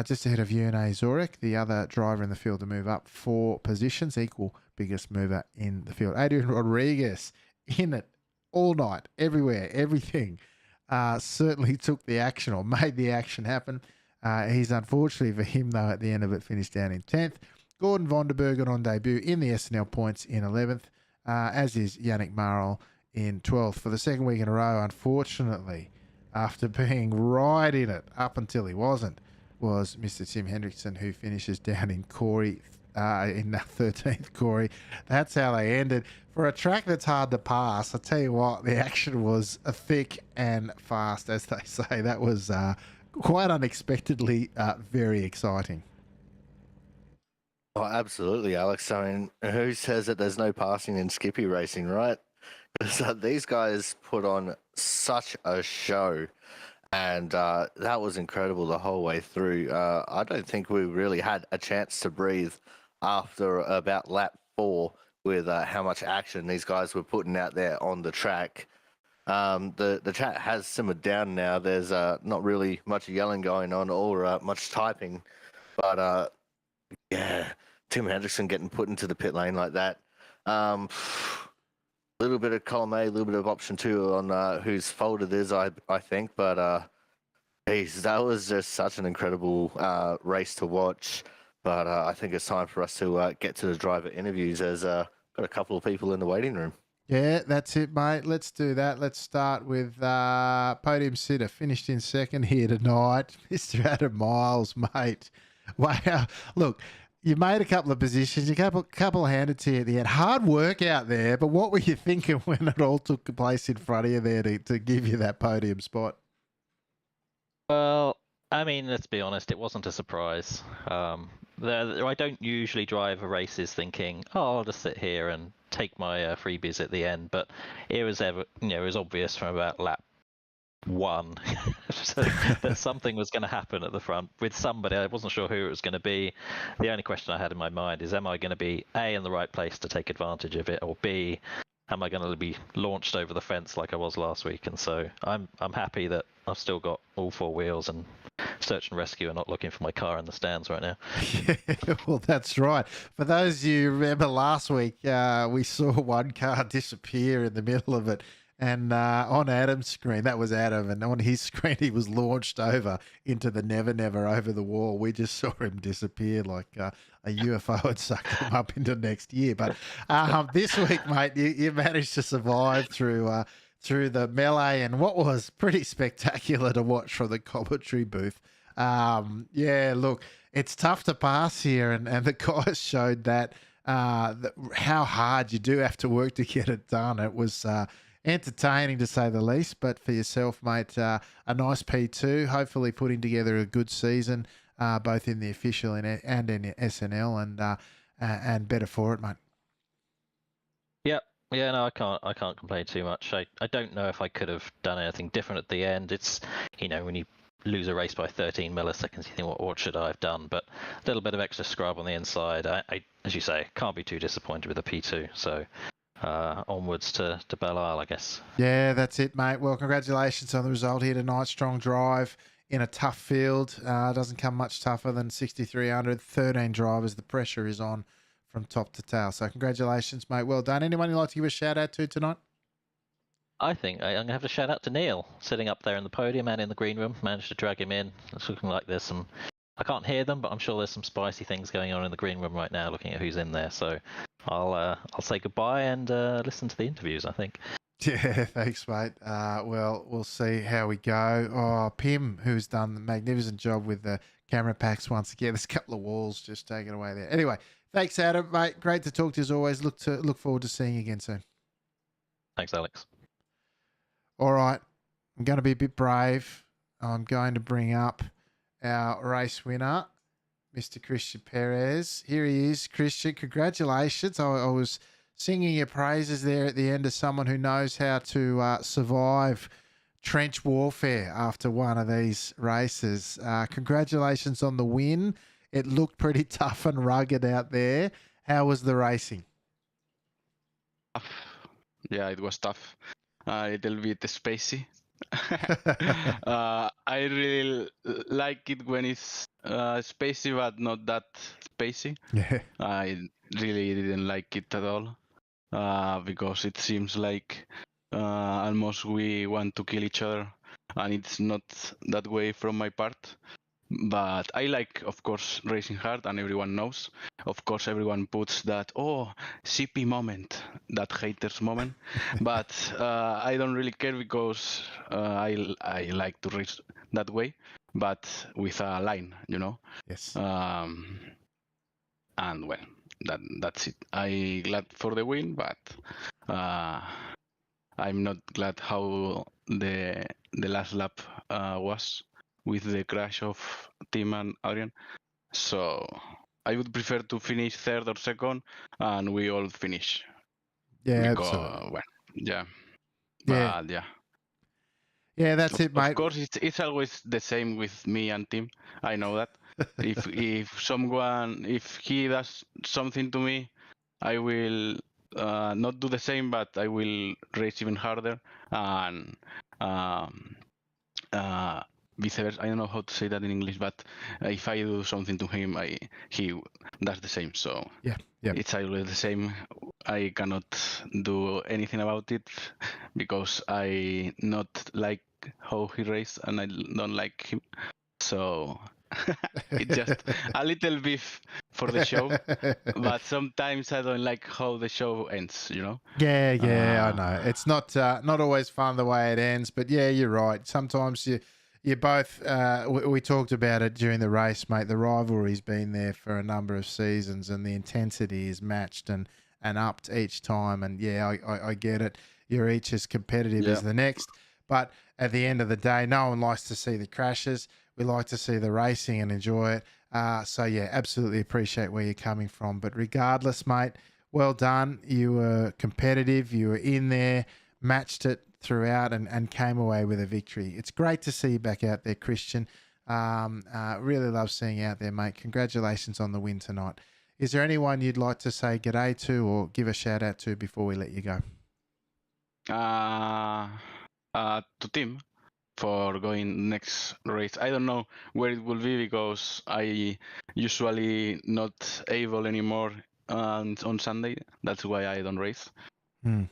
just ahead of Yune Zorek, the other driver in the field to move up 4 positions, equal biggest mover in the field. Adrian Rodriguez in it all night, everywhere, everything. Certainly took the action or made the action happen. He's unfortunately for him, though, at the end of it, finished down in 10th. Gordon Vonderbergen on debut in the SNL points in 11th, as is Yannick Marl in 12th for the second week in a row. Unfortunately, after being right in it up until he wasn't, was Mr. Tim Hendrickson, who finishes down in Corey in 13th. Corey, that's how they ended. For a track that's hard to pass, I tell you what, the action was thick and fast, as they say. That was quite unexpectedly very exciting. Oh, absolutely, Alex. I mean, who says that there's no passing in Skippy racing, right? So these guys put on such a show, and that was incredible the whole way through. I don't think we really had a chance to breathe after about lap 4 with how much action these guys were putting out there on the track. The chat has simmered down now. There's not really much yelling going on or much typing, but yeah, Tim Hendrickson getting put into the pit lane like that. A little bit of column A, a little bit of option 2 on whose fault it is, I think. But geez, that was just such an incredible race to watch. But I think it's time for us to get to the driver interviews, as got a couple of people in the waiting room. Yeah, that's it, mate. Let's do that. Let's start with podium sitter, finished in second here tonight, Mr. Adam Miles, mate. Wow. Look, you made a couple of positions, a couple handed to you at the end. Hard work out there, but what were you thinking when it all took place in front of you there to give you that podium spot? Well, I mean, let's be honest, it wasn't a surprise. I don't usually drive races thinking, oh, I'll just sit here and take my freebies at the end, but it was obvious from about lap 1 that something was going to happen at the front with somebody. I wasn't sure who it was going to be. The only question I had in my mind is, am I going to be A, in the right place to take advantage of it, or B, am I going to be launched over the fence like I was last week? And so I'm happy that I've still got all four wheels and search and rescue and not looking for my car in the stands right now. Yeah, well, that's right. For those of you who remember last week, we saw one car disappear in the middle of it. And on Adam's screen, that was Adam, and on his screen, he was launched over into the Never Never over the wall. We just saw him disappear like a UFO had sucked him up into next year. But this week, mate, you managed to survive through the melee and what was pretty spectacular to watch from the commentary booth. Yeah, look, it's tough to pass here, and the guys showed that how hard you do have to work to get it done. It was entertaining to say the least, but for yourself, mate, a nice P2, hopefully putting together a good season, both in the official and in SNL, and better for it, mate. Yep. Yeah, no, I can't complain too much. I don't know if I could have done anything different at the end. It's, when you lose a race by 13 milliseconds, you think, what should I have done? But a little bit of extra scrub on the inside. I as you say, can't be too disappointed with a P2. So onwards to Belle Isle, I guess. Yeah, that's it, mate. Well, congratulations on the result here tonight. Strong drive in a tough field. Doesn't come much tougher than 6,300. 13 drivers. The pressure is on from top to tail. So congratulations, mate. Well done. Anyone you'd like to give a shout out to tonight? I think I'm going to have to shout out to Neil, sitting up there in the podium and in the green room. Managed to drag him in. It's looking like there's some... I can't hear them, but I'm sure there's some spicy things going on in the green room right now, looking at who's in there. So I'll say goodbye and listen to the interviews, I think. Yeah, thanks, mate. Well, we'll see how we go. Oh, Pim, who's done the magnificent job with the camera packs once again. There's a couple of walls just taken away there. Anyway, thanks, Adam, mate. Great to talk to you as always. Look forward to seeing you again soon. Thanks, Alex. All right, I'm going to be a bit brave. I'm going to bring up our race winner, Mr. Christian Perez. Here he is. Christian, congratulations. I was singing your praises there at the end as someone who knows how to survive trench warfare after one of these races. Congratulations on the win. It looked pretty tough and rugged out there. How was the racing? Yeah, it was tough. A little bit spacey. I really like it when it's spacey, but not that spacey. Yeah. I really didn't like it at all because it seems like almost we want to kill each other, and it's not that way from my part. But I like, of course, racing hard, and everyone knows. Of course, everyone puts that, CP moment, that haters moment. But I don't really care because I like to race that way, but with a line, Yes. And well, that's it. I'm glad for the win, but I'm not glad how the last lap was, with the crash of Tim and Adrian. So I would prefer to finish third or second, and we all finish. Yeah, because, absolutely. Well, yeah. Yeah. But, yeah. Yeah, that's it, mate. Of course, it's always the same with me and Tim. I know that. if he does something to me, I will not do the same, but I will race even harder, and vice versa. I don't know how to say that in English, but if I do something to him, he does the same. So yeah, it's always the same. I cannot do anything about it because I not like how he races, and I don't like him. So it's just a little beef for the show, but sometimes I don't like how the show ends. Yeah, I know. It's not always fun the way it ends, but yeah, you're right. Sometimes you both, we talked about it during the race, mate. The rivalry's been there for a number of seasons, and the intensity is matched and upped each time. And yeah, I get it. You're each as competitive as the next. But at the end of the day, no one likes to see the crashes. We like to see the racing and enjoy it. So yeah, absolutely appreciate where you're coming from. But regardless, mate, well done. You were competitive. You were in there, matched it throughout, and came away with a victory. It's great to see you back out there, Christian. Really love seeing you out there, mate. Congratulations on the win tonight. Is there anyone you'd like to say g'day to or give a shout out to before we let you go? to Tim for going next race. I don't know where it will be because I usually not able anymore on Sunday. That's why I don't race.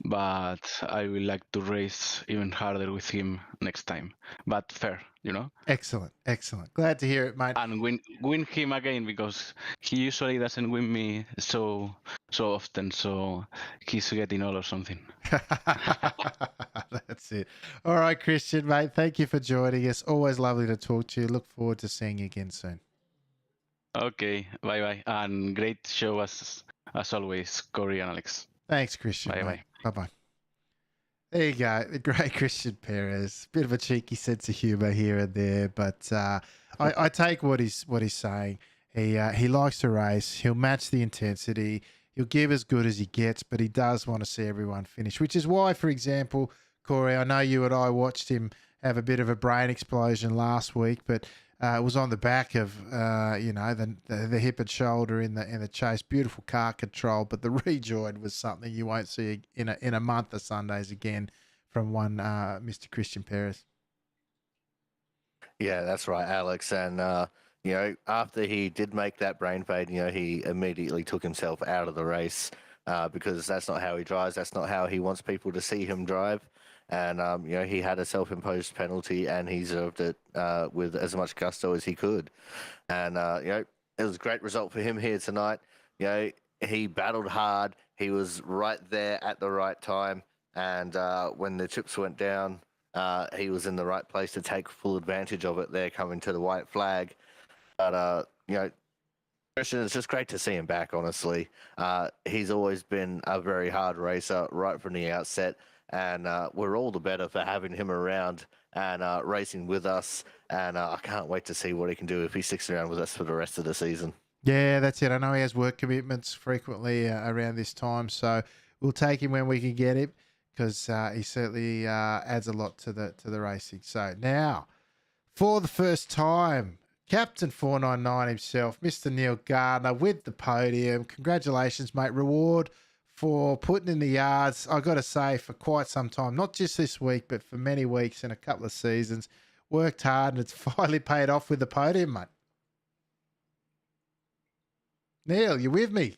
But I will like to race even harder with him next time. But fair, you know. Excellent, excellent. Glad to hear it, mate. And win him again because he usually doesn't win me so often. So he's getting all or something. That's it. All right, Christian, mate. Thank you for joining us. Always lovely to talk to you. Look forward to seeing you again soon. Okay, bye bye, and great show as always, Corey and Alex. Thanks, Christian. Bye bye. Bye. There you go, the great Christian Perez. Bit of a cheeky sense of humour here and there, but I take what he's saying. He likes to race. He'll match the intensity. He'll give as good as he gets, but he does want to see everyone finish, which is why, for example, Corey, I know you and I watched him have a bit of a brain explosion last week, but it was on the back of the hip and shoulder in the chase. Beautiful car control, but the rejoin was something you won't see in a month of Sundays again from one Mr. Christian Perez. Yeah, that's right, Alex. And after he did make that brain fade, he immediately took himself out of the race because that's not how he drives. That's not how he wants people to see him drive. And, he had a self-imposed penalty and he served it with as much gusto as he could. And, it was a great result for him here tonight. He battled hard. He was right there at the right time. And when the chips went down, he was in the right place to take full advantage of it there coming to the white flag. But, Christian, it's just great to see him back, honestly. He's always been a very hard racer right from the outset. And we're all the better for having him around and racing with us. And I can't wait to see what he can do if he sticks around with us for the rest of the season. Yeah, that's it. I know he has work commitments frequently around this time, so we'll take him when we can get him because he certainly adds a lot to the racing. So now, for the first time, Captain 499 himself, Mr. Neil Gardner, with the podium. Congratulations, mate. Reward for putting in the yards, I got to say, for quite some time, not just this week, but for many weeks and a couple of seasons. Worked hard and it's finally paid off with the podium, mate. Neil, you with me?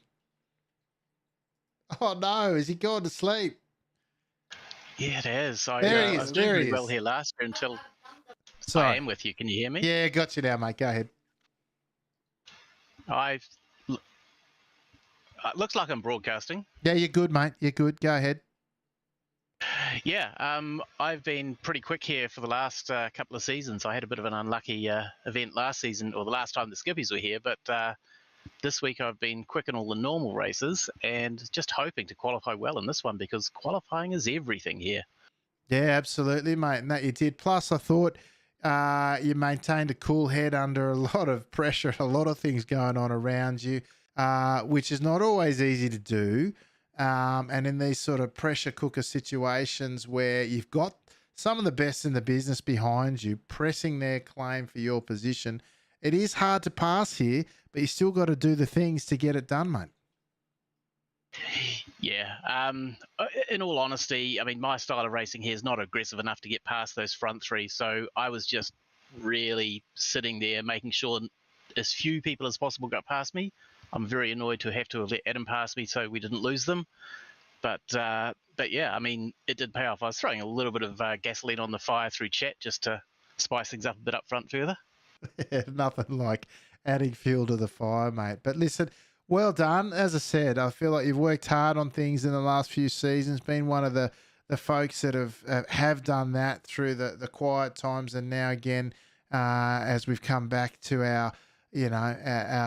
Oh, no. Has he gone to sleep? Yeah, it is. There he is. I was doing really well here last year until I am with you. Can you hear me? Yeah, got you now, mate. Go ahead. Looks like I'm broadcasting. Yeah, you're good, mate. You're good. Go ahead. Yeah, I've been pretty quick here for the last couple of seasons. I had a bit of an unlucky event last season, or the last time the Skippies were here, but this week I've been quick in all the normal races and just hoping to qualify well in this one because qualifying is everything here. Yeah, absolutely, mate. And that you did. Plus, I thought you maintained a cool head under a lot of pressure, a lot of things going on around you, which is not always easy to do. And in these sort of pressure cooker situations where you've got some of the best in the business behind you pressing their claim for your position, it is hard to pass here, but you still got to do the things to get it done, mate. Yeah. In all honesty, I mean, my style of racing here is not aggressive enough to get past those front three. So I was just really sitting there making sure as few people as possible got past me. I'm very annoyed to have let Adam pass me so we didn't lose them. But yeah, I mean, it did pay off. I was throwing a little bit of gasoline on the fire through chat just to spice things up a bit up front further. Yeah, nothing like adding fuel to the fire, mate. But listen, well done. As I said, I feel like you've worked hard on things in the last few seasons, been one of the folks that have done that through the quiet times and now again as we've come back to our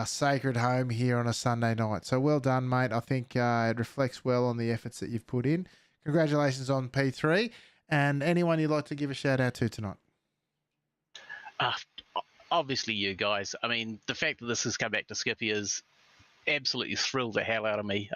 sacred home here on a Sunday night. So well done, mate. I think it reflects well on the efforts that you've put in. Congratulations on P3 and anyone you'd like to give a shout out to tonight. Obviously you guys. I mean, the fact that this has come back to Skippy is absolutely thrilled the hell out of me.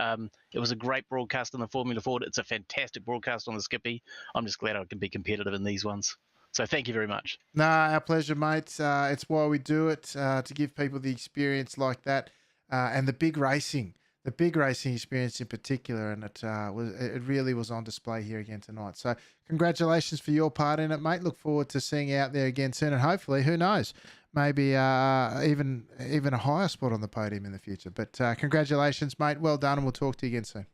It was a great broadcast on the Formula Ford. It's a fantastic broadcast on the Skippy. I'm just glad I can be competitive in these ones. So thank you very much. No, our pleasure, mate. It's why we do it, to give people the experience like that and the big racing the big racing experience in particular, and it really was on display here again tonight. So congratulations for your part in it, mate. Look forward to seeing you out there again soon, and hopefully, who knows, maybe even a higher spot on the podium in the future. But congratulations, mate. Well done, and we'll talk to you again soon.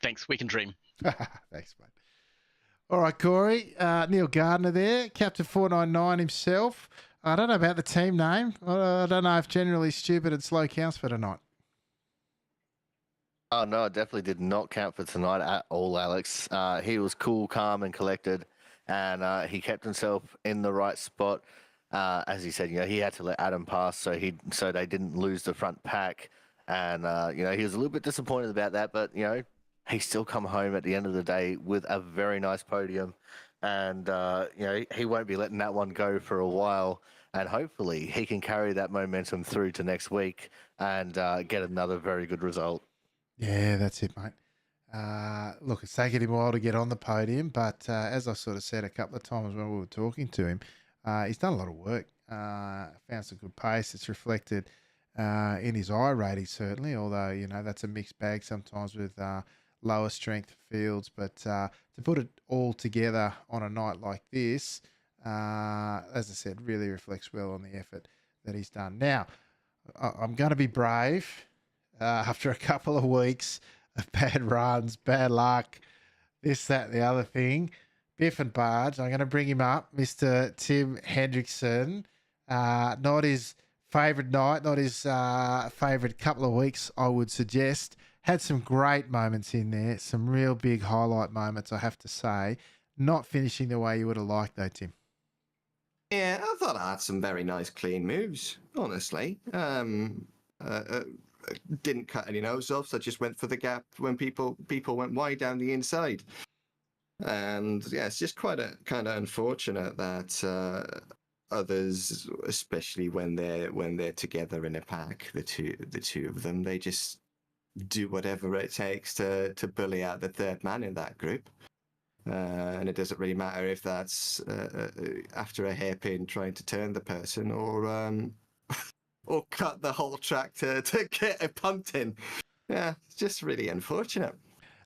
Thanks. We can dream. Thanks, mate. All right, Corey. Neil Gardner there, Captain 499 himself. I don't know about the team name. I don't know if generally stupid and slow counts for tonight. Oh, no, it definitely did not count for tonight at all, Alex. He was cool, calm, and collected, and he kept himself in the right spot. As he said, he had to let Adam pass so they didn't lose the front pack. And, he was a little bit disappointed about that, but, he still come home at the end of the day with a very nice podium. And, he won't be letting that one go for a while. And hopefully he can carry that momentum through to next week and get another very good result. Yeah, that's it, mate. Look, it's taken him a while to get on the podium, but as I sort of said a couple of times when we were talking to him, he's done a lot of work, found some good pace. It's reflected in his I rating, certainly, although, that's a mixed bag sometimes with lower strength fields. But to put it all together on a night like this, as I said, really reflects well on the effort that he's done. Now, I'm going to be brave. After a couple of weeks of bad runs, bad luck, this, that, the other thing, Biff and Barge, I'm going to bring him up, Mr. Tim Hendrickson. Not his favourite night, not his favourite couple of weeks, I would suggest. Had some great moments in there, some real big highlight moments, I have to say. Not finishing the way you would have liked, though, Tim. Yeah, I thought I had some very nice, clean moves, honestly. Didn't cut any nose off, so I just went for the gap when people went wide down the inside. And yeah, it's just quite a kind of unfortunate that others, especially when they're together in a pack, the two of them, they just do whatever it takes to bully out the third man in that group. And it doesn't really matter if that's after a hairpin trying to turn the person or cut the whole track to get a punt in. Yeah, it's just really unfortunate.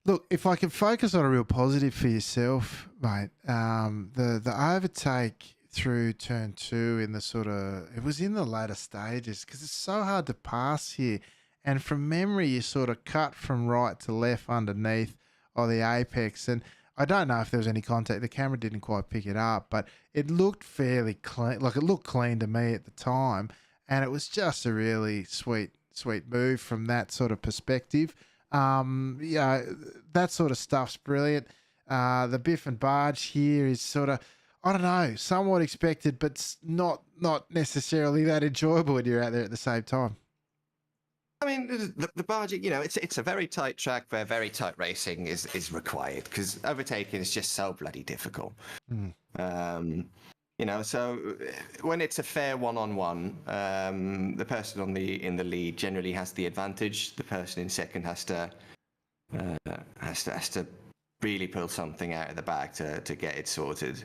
Look, if I can focus on a real positive for yourself, mate, the overtake through turn 2 in the it was in the latter stages because it's so hard to pass here. And from memory, you sort of cut from right to left underneath of the apex. And I don't know if there was any contact. The camera didn't quite pick it up, but it looked fairly clean. Like, it looked clean to me at the time. And it was just a really sweet move from that sort of perspective. That sort of stuff's brilliant. The Biff and Barge here is sort of, I don't know, somewhat expected, but not necessarily that enjoyable when you're out there at the same time. I mean, the barging, it's a very tight track where very tight racing is required because overtaking is just so bloody difficult. So when it's a fair one-on-one, the person in the lead generally has the advantage. The person in second has to really pull something out of the bag to get it sorted.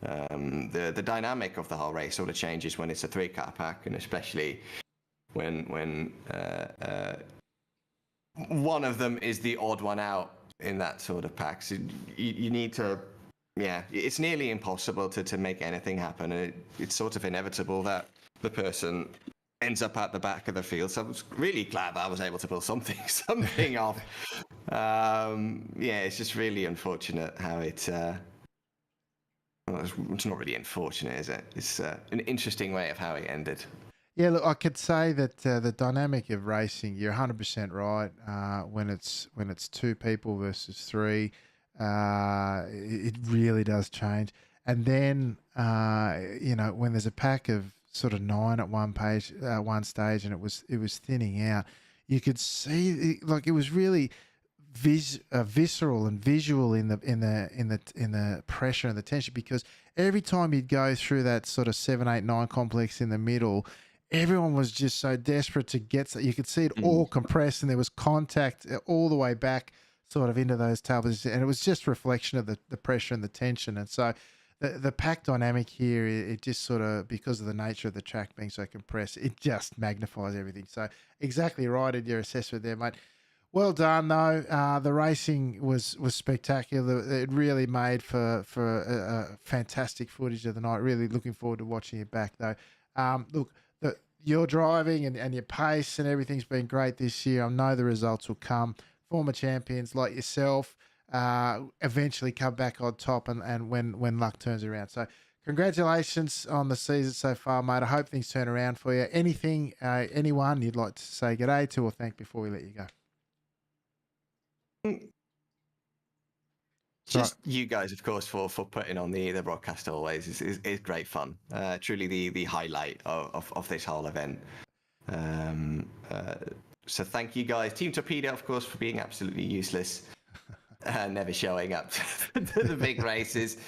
The dynamic of the whole race sort of changes when it's a 3-car pack, and especially when one of them is the odd one out in that sort of pack. So you need to. Yeah, it's nearly impossible to make anything happen, and it's sort of inevitable that the person ends up at the back of the field. So I was really glad that I was able to pull something off. It's just really unfortunate how it's not really unfortunate, is it? It's an interesting way of how it ended. Yeah, look, I could say that the dynamic of racing, you're 100% right. When it's 2 people versus 3. It really does change. And then, when there's a pack of sort of 9 at one stage, and it was thinning out, you could see it was really visceral and visual in the pressure and the tension, because every time you'd go through that sort of 7, 8, 9 complex in the middle, everyone was just so desperate to get. You could see it all compressed, and there was contact all the way back sort of into those tail positions, and it was just reflection of the pressure and the tension. And so the pack dynamic here, it just sort of, because of the nature of the track being so compressed, it just magnifies everything. So exactly right in your assessment there, mate. Well done, though. The racing was spectacular. It really made for a fantastic footage of the night. Really looking forward to watching it back, though. Look, your driving and your pace and everything's been great this year. I know the results will come. Former champions like yourself eventually come back on top and when luck turns around. So congratulations on the season so far, mate. I hope things turn around for you. Anything, anyone you'd like to say g'day to or thank before we let you go? Just you guys, of course, for putting on the broadcast always is great fun. Truly the highlight of this whole event. So thank you guys. Team Torpedo, of course, for being absolutely useless, never showing up to the big races.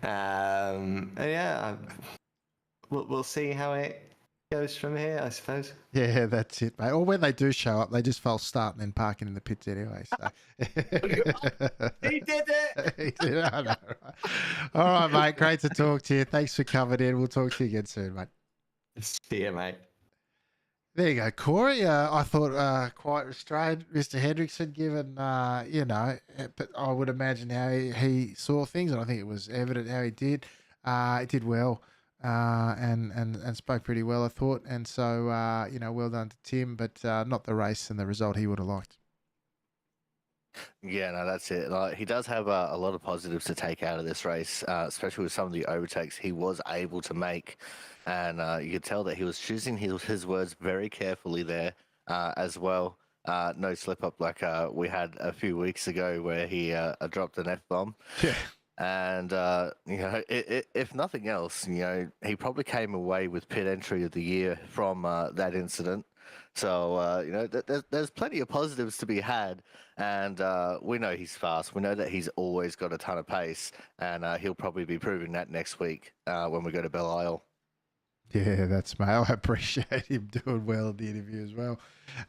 Yeah, we'll see how it goes from here, I suppose. Yeah, that's it, mate. Or when they do show up, they just false start and then parking in the pits anyway. So. He did it! He did it. I know, right? All right, mate. Great to talk to you. Thanks for coming in. We'll talk to you again soon, mate. See you, mate. There you go, Corey. I thought quite restrained, Mr. Hendrickson, given, but I would imagine how he saw things, and I think it was evident how he did. He did well. And spoke pretty well, I thought. And so, well done to Tim, but not the race and the result he would have liked. Yeah, no, that's it. Like, he does have a lot of positives to take out of this race, especially with some of the overtakes he was able to make. And you could tell that he was choosing his words very carefully there as well. No slip up like we had a few weeks ago where he dropped an F-bomb. Yeah. And, if nothing else, he probably came away with pit entry of the year from that incident. So, there's plenty of positives to be had. And we know he's fast. We know that he's always got a ton of pace. And he'll probably be proving that next week when we go to Belle Isle. Yeah, that's mate. I appreciate him doing well in the interview as well.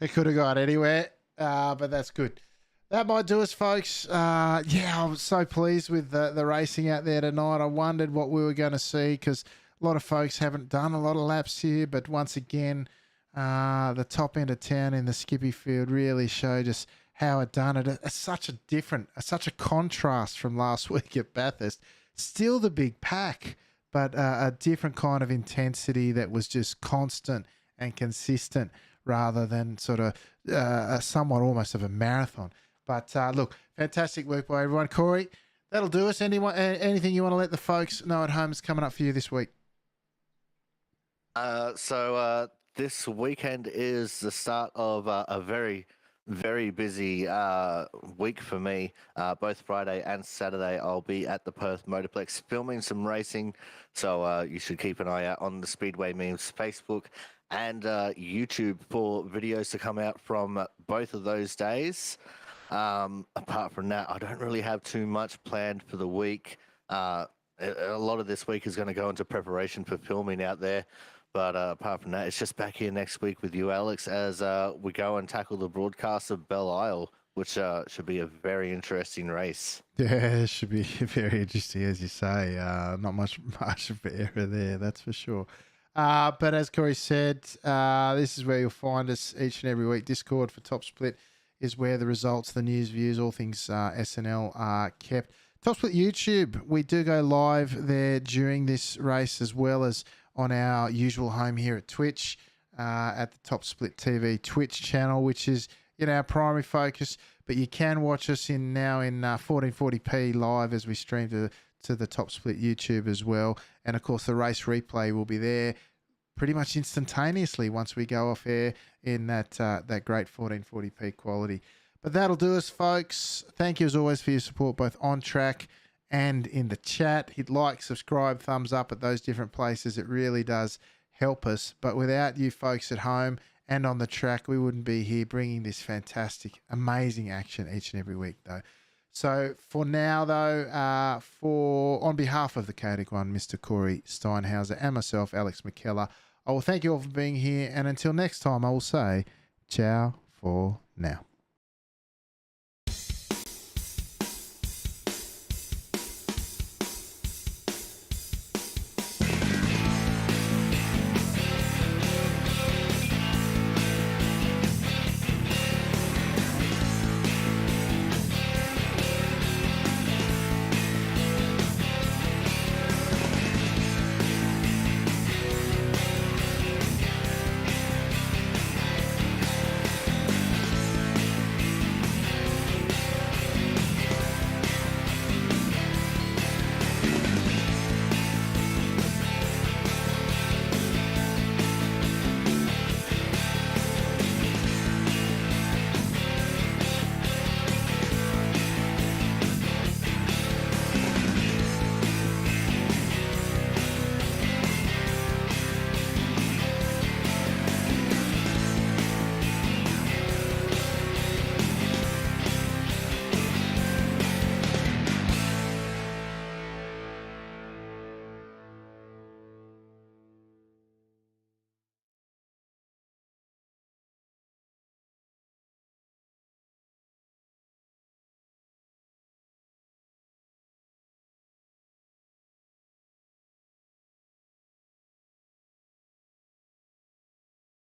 It could have gone anywhere, but that's good. That might do us, folks. I was so pleased with the racing out there tonight. I wondered what we were going to see because a lot of folks haven't done a lot of laps here. But once again, the top end of town in the Skippy field really showed us how it done it. It's such a contrast from last week at Bathurst. Still the big pack, but a different kind of intensity that was just constant and consistent rather than sort of somewhat almost of a marathon. But look, fantastic work by everyone. Corey, that'll do us. Anything you want to let the folks know at home is coming up for you this week? So this weekend is the start of a very, very busy week for me. Both Friday and Saturday, I'll be at the Perth Motorplex filming some racing. So you should keep an eye out on the Speedway Memes Facebook and YouTube for videos to come out from both of those days. Apart from that, I don't really have too much planned for the week. A lot of this week is going to go into preparation for filming out there. But apart from that, it's just back here next week with you, Alex, as we go and tackle the broadcast of Belle Isle, which should be a very interesting race. Yeah, it should be very interesting, as you say. Not much of an error there, that's for sure. But as Corey said, this is where you'll find us each and every week. Discord for Top Split is where the results, the news, views, all things SNL are kept. Top Split YouTube, we do go live there during this race as well as on our usual home here at Twitch, at the Top Split TV Twitch channel, which is our primary focus. But you can watch us now in 1440p live as we stream to the Top Split YouTube as well. And of course, the race replay will be there pretty much instantaneously once we go off air in that great 1440p quality. But that'll do us, folks. Thank you as always for your support, both on track and in the chat. Hit like, subscribe, thumbs up at those different places. It really does help us. But without you folks at home and on the track, we wouldn't be here bringing this fantastic, amazing action each and every week, though. So for now, though, on behalf of the Chaotic One, Mr. Corey Steinhauser, and myself, Alex McKellar, I will thank you all for being here. And until next time, I will say ciao for now.